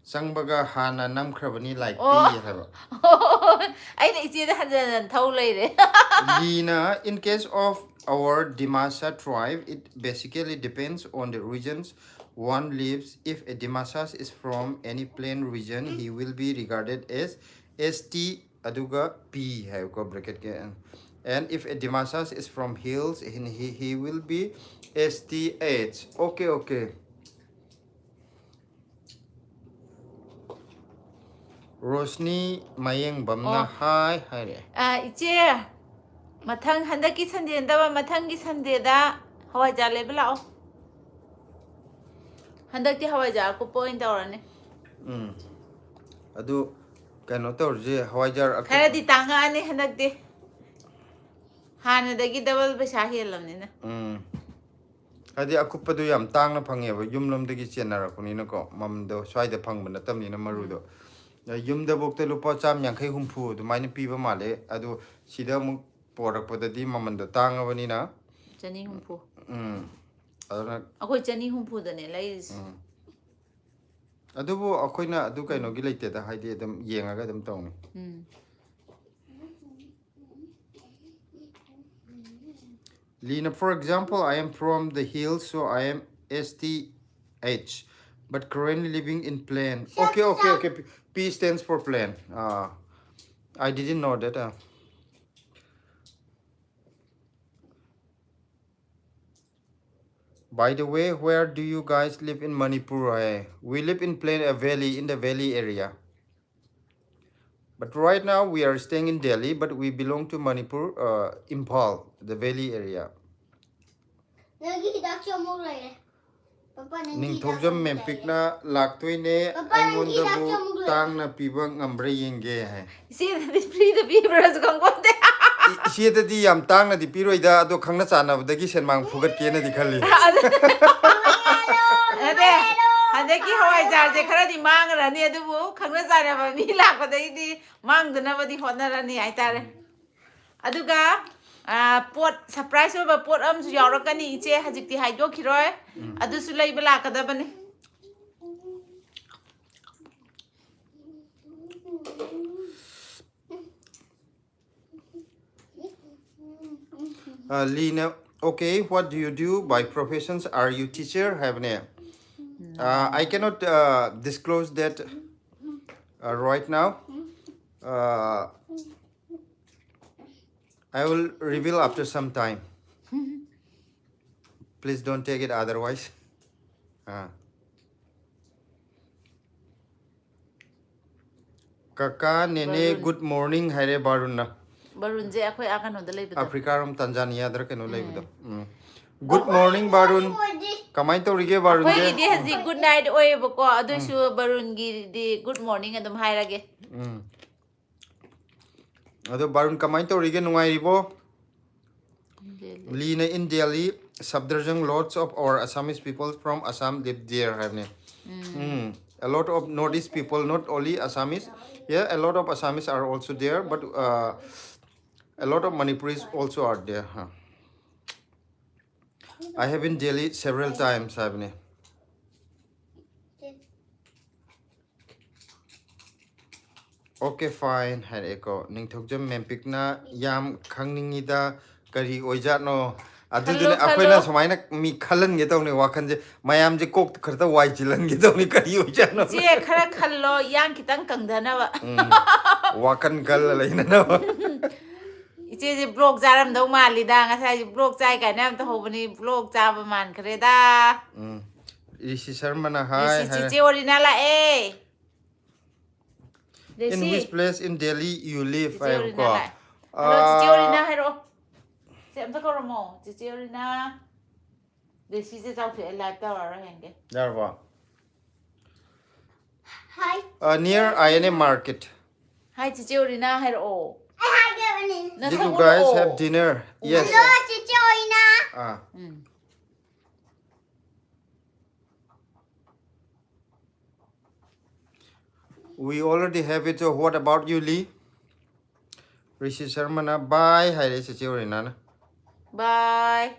sangbaga hana namkhrabani like pi haba Ai na isi da hanan thau lai re. Lina, in case of our Dimasa tribe, it basically depends on the regions one lives. If a Dimasas is from any plain region, he will be regarded as ST aduga P have ko bracket ke and if a Dimasas is from hills, he will be STH. Okay. Rosni Mayeng Bamna hi re. Iche mathang handaki sande da mathangi sande da hawai ja le bla o. Handaki hawai ja ko point awrane. Adu kano tawje hawajar Khara di tanga ani handak de. Hana dagi double pesa helamni na. Adi akupadu yam tangna phangeba yumlomdagi chenara kunina ko mamdo swaida phangba natamni na marudo yumda bokte lupa cham yankhai humpu du maina piba male adu sida mu porakpadadi mamanda tangabani na Chani humpu. aduna Akoi chani humpu da ne lais. adubu akoina adu kaino gi leite da haidi adam yengaga adam tawni Lina, for example, I am from the hills, so I am STH, but currently living in plain. Okay. P stands for plain. I didn't know that. By the way, where do you guys live in Manipur? We live in plain valley, in the valley area. But right now we are staying in Delhi, but we belong to Manipur, Imphal, the valley area. Ning thojam mempik na laktoi ne angonda bu tang na pibang ambre yenge hai. See that is free the people as gone one day. इसीददी याम तांगना दि पिरोइदा अदो खंगना चानाबदगी सेनमांग फुगत केना दि खल्ली अदे हदकी हवाई jar जे खरदी मांग रनी अदुबु खंगना चानाबा मी लाकपदैदि मांगदनबदि होनरनी आइतारे अदुगा पोट सरप्राइज ओबा पोट अमसु यावरकनी इचे हजिकति हाइदोखिरोय अदुसु लैबा लाकदबनी Lina, okay, what do you do by professions? Are you teacher? Have name? I cannot disclose that right now. I will reveal after some time. Please don't take it otherwise. Kaka, Nene, good morning. Hare Baruna. Barun je akhoi akano da leibado. Africa ram Tanzania dra keno leibado. Good morning Barun. Kamai to rige Barun je. Akhoi di hazi good night oye bako adusu Barun gi di good morning adum hairage. Ado Barun kamai to rige nungai ribo. Lina in Delhi, Subdrajang, lots of our Assamese people from Assam live there. Have a lot of Northeast people, not only Assamese. Yeah, a lot of Assamese are also there, but a lot of Manipuris also are there. I have been Delhi several times. Okay, fine. Had echo. Ning thokjam mempikna yam khangningida kari oijatno. Adudune akoina sumaina mi khalan ge tawni wakan je mayam je kok kharta wai chilan ge tawni kari oijatno. Je khara khallo yang kitang kangdana ba. Wakan kal laina na. Iche je blog jaram dau mali da ngasai blog jai ka nam ta hobani blog ja ba man khare da. Rishi Sharma na hi. Rishi che orina la e. In which place in Delhi you live? Hello, Chichi orina hero. Sẽ em có mo, Chichi orina. Để chị sẽ giao thử live tao ở hàng cái. There wa. Hi. Near INA market. Hi Chichi orina hero. Did you guys have dinner? Yes. Hello, Chichi orina. We already have it. So what about you, Lee? Rishi Sharma na bye. Hi, Rishi Orina. Bye.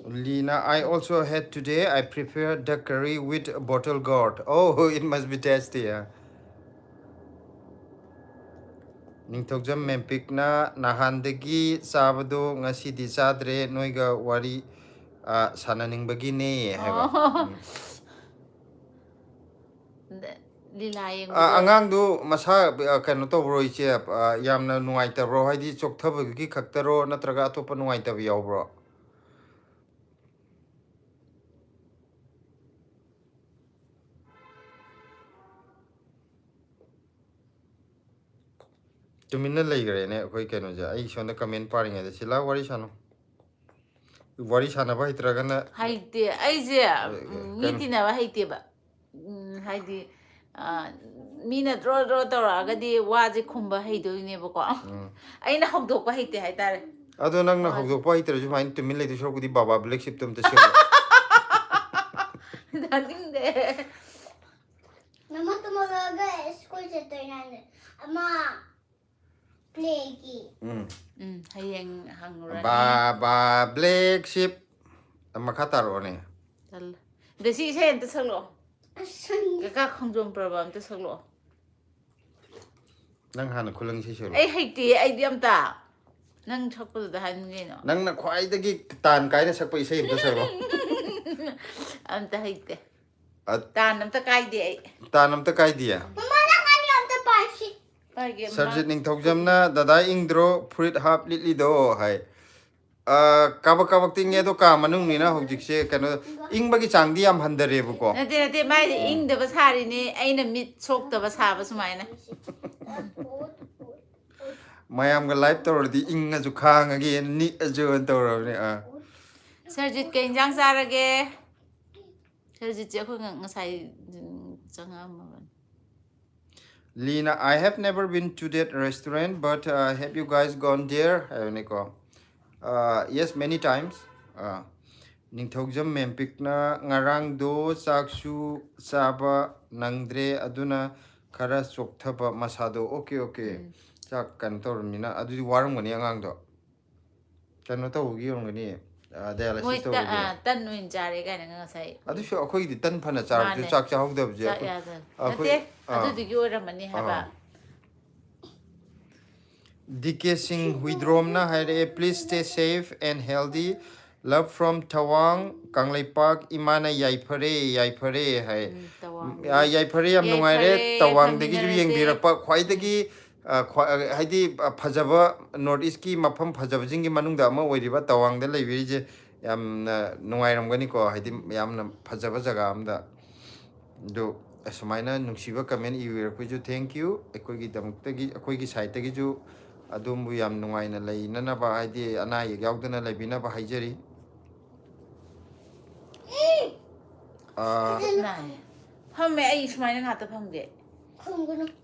Lina, I also had today. I prepared the curry with bottle gourd. Oh, it must be tasty. Ningthokjam mempik na nahandagi sabado ngasi di sadre noiga wari sananingbagi ne heba. Angang do masa kano to bro iche yamna nuaita bro haidi chokthaba gi khaktaro natraga atopa nuaita bi yaw bro. Tumina lay gare ne koi kano ja ai shonda comment paring ade sila wari sano ba hitraga na haite ai je miti na ba haite ba haidi mina dro tora di wa je khumba heido ne ba ko ai na hokdok ba haite hai tare ado nang na hokdok ba hitra ju main tumin lay dishro kudi baba black ship tum ta shi dating de Mama tumaga school se to inane ama Play hayang hangura ba black ship makhataro ne tal de si se ente salo ka khongjom problem te salo nang hana khulang si solo ai haite ai diam ta nang thakpa da han nge no nang na khwai da gi tan kai na sakpa isai imta salo am ta haite tan am ta kai de ai tan am ta kai dia Mama na kani am ta pashi Sarjit ning thokjam na dada ingdro fruit hap litli do hai kabak ting ye do ka manung ni na hojik se kano ing bagi changdi am handare bu ko nate mai ing da ba sari ni aina mit sok da ba sa ba sumai na mayam ga live tawradi inga ju khanga ge ni ajo tawrabni Serjit kay injang sarage. Serjit je ko ngasay changa Lina, I have never been to that restaurant, but have you guys gone there? Yes, many times. Ningthogjam mempikna ngarang do saksu saba nangdre aduna khara chokthaba masado. Okay. Chak kan tormina adu waram gani angang do. Kano ta ugi ngani dialysis to ugi. tan win jare ga ngasay. Adu shu akhoi di tan phana char ju chak cha hogdab je. Ate adu digi oramani haba. DK Singh Huidromna haire please stay safe and healthy. Love from Tawang, Kanglai Park, Imana Yaipare hai. Yaipare am nungaire Tawang degi ju yeng birapa khwai degi haidi phajaba North East ki mafam phajaba jingi manungda ama oiriba Tawang da leibiri je yam nungairam gani ko haidi yam na phajaba jaga amda do sumaina nungsiba comment iwirapju thank you ekoi gi damuktagi ekoi gi site gi ju adumbu yam nungaina lei nanaba haidi ana yaudana leibina ba haijari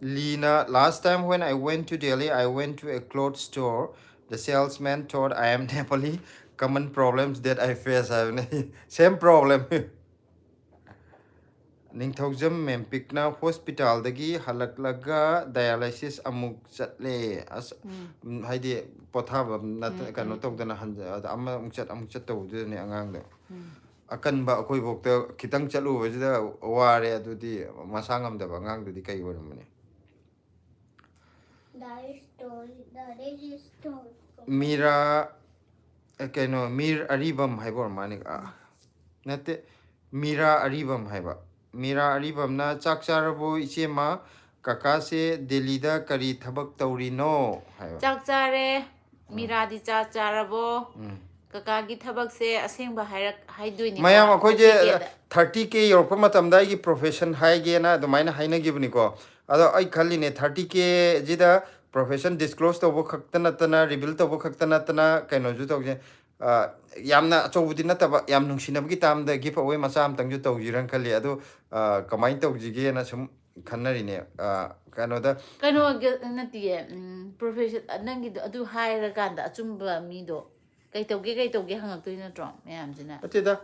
Lina, last time when I went to Delhi, I went to a clothes store. The salesman thought I am Nepali. Common problems that I face. Same problem. Ningthogjam mempikna hospital dagi halaklaga dialysis amuk chatle as haidi pothaba nat kano togdana amma amuk chat tawdune angang da akan ba akoi bokta kitang chalu bajida ware adudi masangam da bangang dudi kai woramani mira keno mir aribam haibor manik nate mira aribam haiba mira aribam na chakcharabo ichema kaka se delhi da kari thabak tawri no haiba chakchare mira di chakcharabo kaka gi thabak se aseng ba haidoi ni mayam akoi je 30k yorpa matamda gi profession haige na domaina haina gibni ko ado ai khalli ne 30k jida profession disclose to bo khaktana tana reveal to bo khaktana tana kaino ju to je yamna chobudi na taba yam nungsinab gi tam da give away masam tang ju to jiran khalli ado kamain to jige na sum khannari ne kano da kano na tie profession nangi adu haira kanda achumba mi do kai tauge hangak na tro mayam jina atida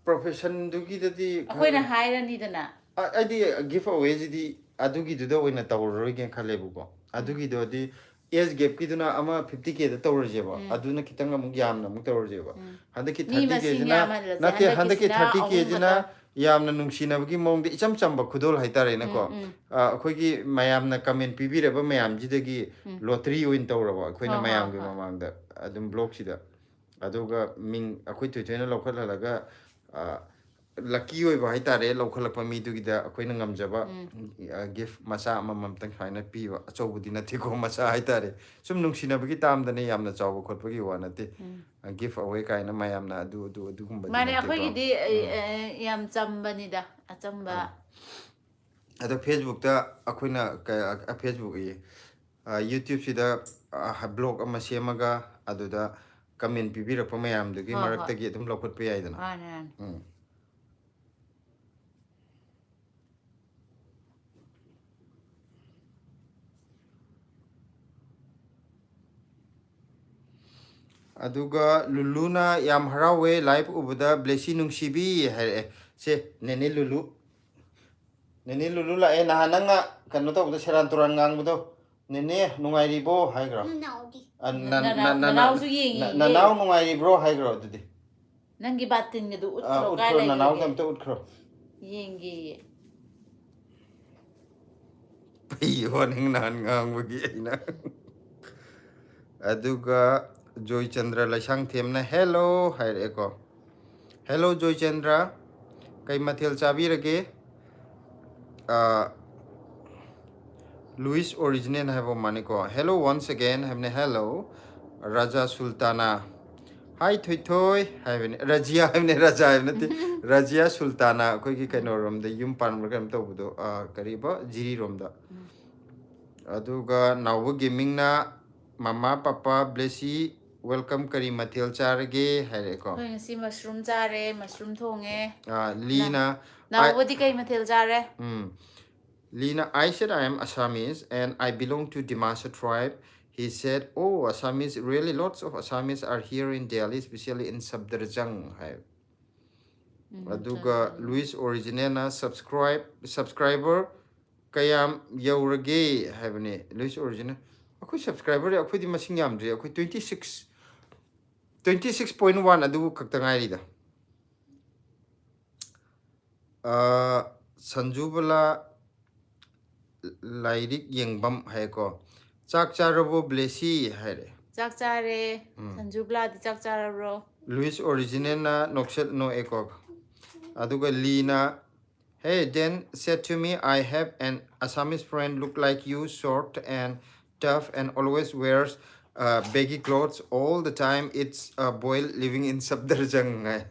profession dugi dadi akoina haira ni dana adi give away jidi adugi du do oina tawroi gen khale bu ko adugi do di age gap ki duna ama 50k da tawrje ba aduna kitang amuk yamna amuk tawrje ba handaki 30k jina nate handaki 30k jina yamna nungsinabagi mong de icham chamba khudol haitare na ko akhoi gi mayamna comment pibire ba mayam jidagi lottery oin tawraba akhoi na mayam gi mamang da adum blog sida aduga ming akhoi thuithena lokhalalaga lucky oi ba haitare lokhalakpa mi du gi da akhoi na ngamjaba gift masa amam tang haina pi ba achobudi na thiko masa haitare sum nungsinabagi tam da ne yamna chawba khotpagi wa na te gift away kaina mayamna adu gumba mane akhoi gi di yam chamba ni da achamba ado Facebook da akhoi na Facebook yi YouTube sida blog ama semaga adu da comment pibirakpa mayam du gi marakta gi adum lokhotpa yaidana aduga luluna yam harawe live ubuda blessy nungsibi hare se nene lulu la e nahananga kanu to buda seran turan ngang budo nene nungairi bo haigra nanaw su yengi nanaw nungairi bro haigra dudi nangi batin ngi du utro kai lai nanaw kam to utro yengi piyo ning nan ngang bugi ina aduga Joy Chandra Lasang Themna hello hair eko hello Joy Chandra kai mathil chabi rage Louis original have maniko hello once again have hello Raja Sultana hi thoi have Rajia have Raja have Rajia Sultana koi ki kaino rom the yum pan program to budo kariba jiri rom da Aduga Nawa Gaming na Mama Papa Blessy welcome kari mathil charage haireko. Koi ngasi mushroom chare, mushroom thonge. Lina. Now what kai mathil chare? Lina, I said I am Assamese and I belong to Dimasa tribe. He said, oh, Assamese, really lots of Assamese are here in Delhi, especially in Sabdarjang. Aduga Luis Originena subscriber kayam yaurage habne Luis Origina. Aku subscriber aku di masing yamdri aku 26.1 adu kaktangai rida. Sanjubala Lairik Yengbam Haiko. Chak Charabo Blessy Hare. Chak chare, Sanjubla di chak charabro. Luis Originena Noxel no Ekok. Aduga Lina. Hey, Dan said to me, I have an Assamese friend look like you, short and tough and always wears baggy clothes all the time. It's a boy living in Sabdarjang.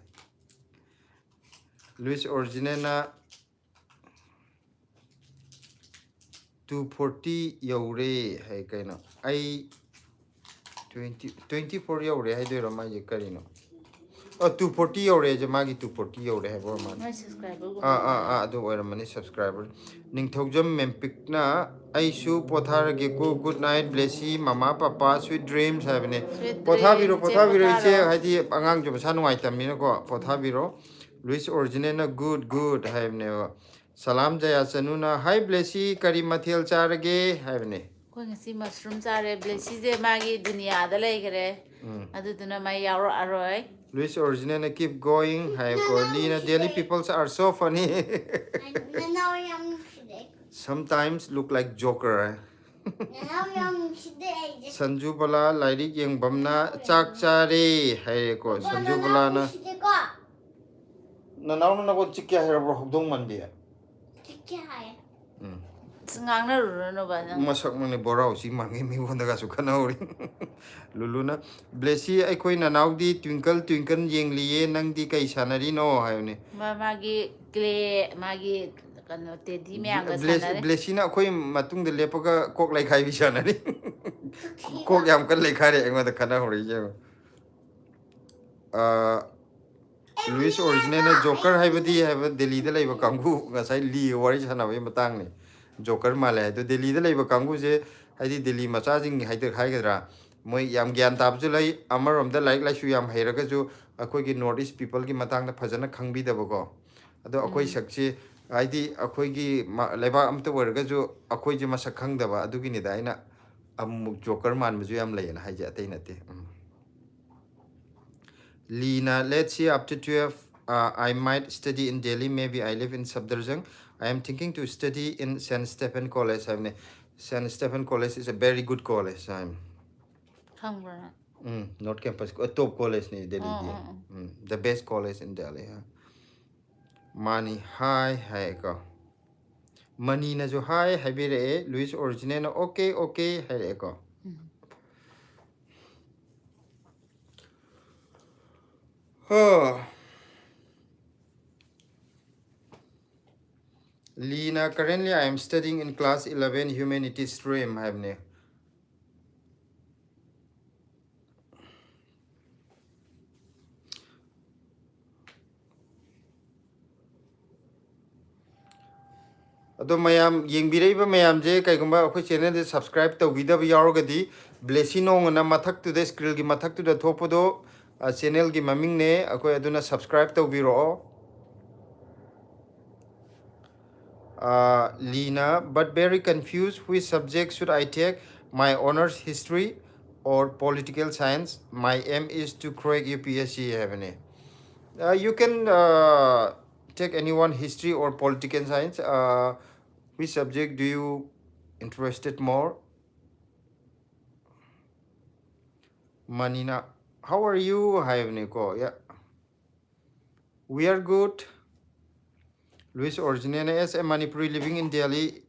Luis Originena 240 yaure hai kaino. I 24 yaure hai de rama je karino. 240 yaure je magi 240 yaure hai bor man. My subscriber. Do where many subscriber. Ning thogjam mempik na I shu pothar ge ko good night blessy mama papa sweet dreams have ne. Pothabiro iche haidi angang jo sa nuai tam ni ko pothabiro. Luis Originena good have ne. Salam jaya sanuna hi blessy kari mathil charage have ne. Koi ngasi mushroom chare, blessy je magi dunia da lai gare. Adu duna mai yauro aroi. Luis Originena keep going. Hi Lina Delhi people are so funny. Sometimes look like Joker. Sanju Bala Lairik Yang Bamna Chak Chare Hai ko Sanju Bala na Nanaw na ko chikya hera bro hobdong mandia. Ngang na ru no ba na. Masak mane borao si mangi mi wonda ga su khanauri. Luluna Blessy ai koi nanaw di twinkle yeng liye nang di kai sanari no hayone. Magi clay magi kano teddy me anga sanare. Blessy na koi matung de lepaga kok lai khai bi sanari. Kok yam kan lai khai re engwa da khanauri je. Luis Originena Joker haibadi haiba Delhi da laiba kanggu ngasai li wari sanawe matang ni. Joker male to Delhi da laiba kanggu je haidi Delhi macha jing haida khaigadra moi yam gyan tab ju lai amarom da like shu yam hairaga ju akoi gi North East people gi matang da phajana khangbi da bako ado akoi sakchi haidi akoi gi laiba am to warga ju akoi ji masak khang da ba adu gi ni da ina am Joker man mu ju yam lai na haija tai nate. Lina, let's see after 12 I might study in Delhi. Maybe I live in Sabdarjang. I am thinking to study in St. Stephen College. St. Stephen College is a very good college. Not campus, a top college in Delhi. The best college in Delhi. Money, hi, go. Money na jo hi, habire Luis Originena. Okay, hi, go. Lina, currently I am studying in class 11 humanities stream. Havne. Ado mayam yengbireba mayam je kaigumba akoi channel de subscribe tawbidaba yaurogadi blessy nong na mathak tu de scroll gi mathak tu da thopodo channel gi maming ne akoi aduna subscribe tawbiro. Lina, but very confused which subject should I take? My honors history or political science? My aim is to crack UPSC havene. You can take anyone history or political science. Which subject do you interested more? Manina, how are you? Hi, Nico. Yeah, we are good. Luis Originena, as a Manipuri living in Delhi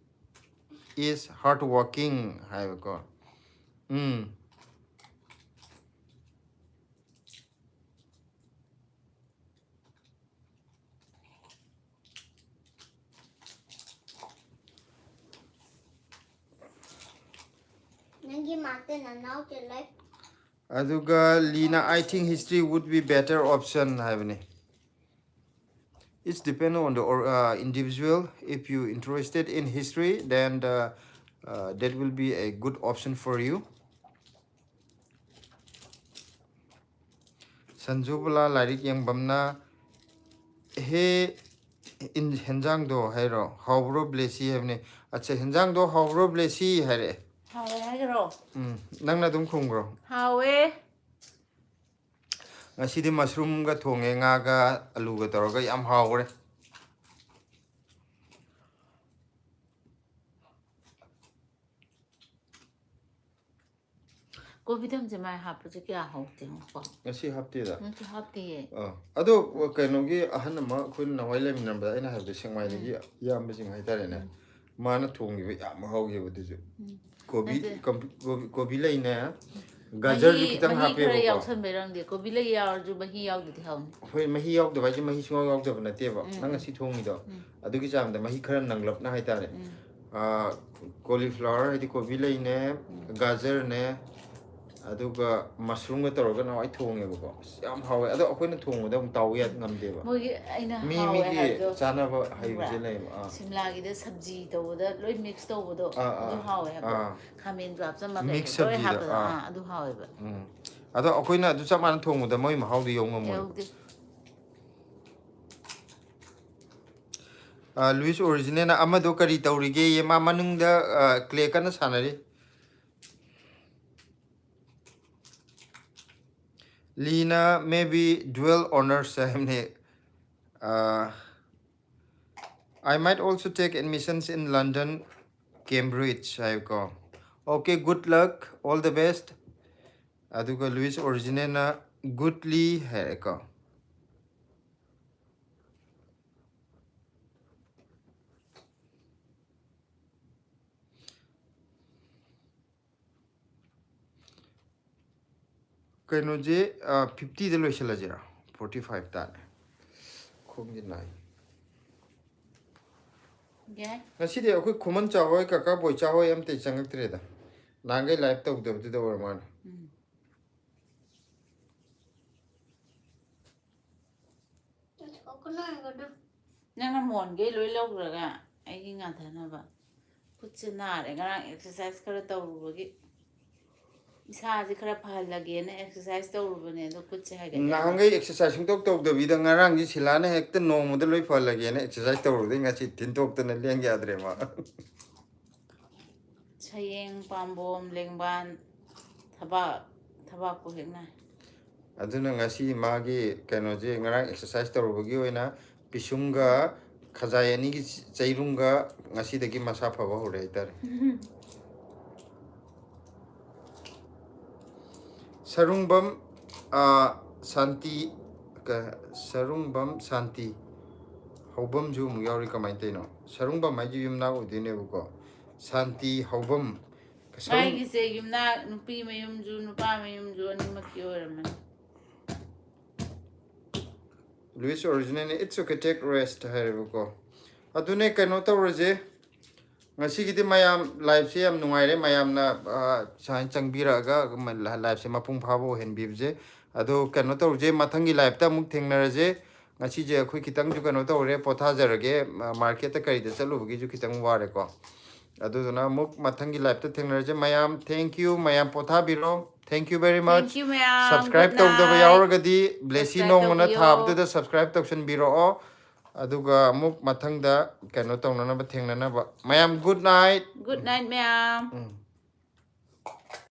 is hardworking. Hi, Nico. Aduga Lina, I think history would be better option having. It's depend on the individual. If you interested in history, then that will be a good option for you. Sanjubala Larik Yang Bamna He in Henjang do Hero, Howro Blessy have ne. Acha Henjang do Howro Blessy Hare. How are Nang Dum Kungro. How Ngasi di mushroom ga thonge nga ga alu ga toroga yam hawre. Kopi dam jemai hapje kya hote ho. Ngasi hapti da. Nti hapti Ado kaino gi ahan ma khun na waile min namba ina have singmai gi yam be sing haitare ne. Mana thongi be yam hawge bu ju. Kobi lai ne. Gajar ju kitang hape ko. Yaw san berang de kobi lai yaw ju mahi yaw de haun. Hoi mahi yaw de ba ji mahi sunga yaw de na te ba. Nang ngasi thongi do. Adu gi jam da mahi khara nanglap na haitare. Cauliflower hadi kobi lai ne, gajar ne. Aduga mushroom ga toroga na ai thonge ba yam hawe ado akoina thongda um taw ya ngamde ba mogi aina mi gi chana ba hai je lai simla gi de sabji to da loi mix to bodo adu hawe ha khamen drop sa ma mix sabji da adu hawe ba ado akoina adu chaman thongda moi ma haw di yong ngam Luis original na amado kari tawrige ye ma manung da clay kana sanari Lina maybe dual honors I might also take admissions in London, Cambridge. I go. Okay, good luck, all the best. Aduga Luis originena goodly hereko. Kaino je 50 de loisala jira 45 ta khom ji nai yeah ngasi de akoi khoman cha hoi ka ka boi cha hoi am te changak tre da nangai live ta udab de war man nang mon ge loi log ra ga ai gi nga thana ba kuch na re ga exercise kar ta ru gi isa ji khara phal lage na exercise to ru ne do kuch ha ga nangai exercise sung tok tok da bi da ngarang ji silana hek ta no mo de loi phal lage na exercise ta ru de ngasi tin tok ta na leng ya dre ma chayeng pambom lengban thaba ko hek na aduna ngasi ma gi kaino je ngarang exercise ta ru gi oina pisunga khajai ani gi chairunga ngasi de gi masa phaba hore tar Sarungbam Santi Sarungbam Santi Hobam ju mu yauri kamai teno Sarungbam mai ju yumna udine buko Santi Hobam mai gi se yumna nupi mayum ju nupa mayum ju ani makki oraman Luis originally it's okay take rest here buko adune kano tawraje ngasi gidi mayam live se am nungai re mayam na sain changbira ga live se mapung phabo hen bibje ado kano tawje mathangi live ta muk thengnaraje ngasi je khoi kitang ju kano tawre potha jarage market ta kari de chalu gi ju kitang ware ko ado na muk mathangi live ta thengnaraje mayam thank you mayam potha biro thank you very much thank you mayam subscribe to the yauragadi blessy nong na thabdu da subscribe toction biro aduga muk mathangda kano tawna na ba thengna na ba mayam good night mayam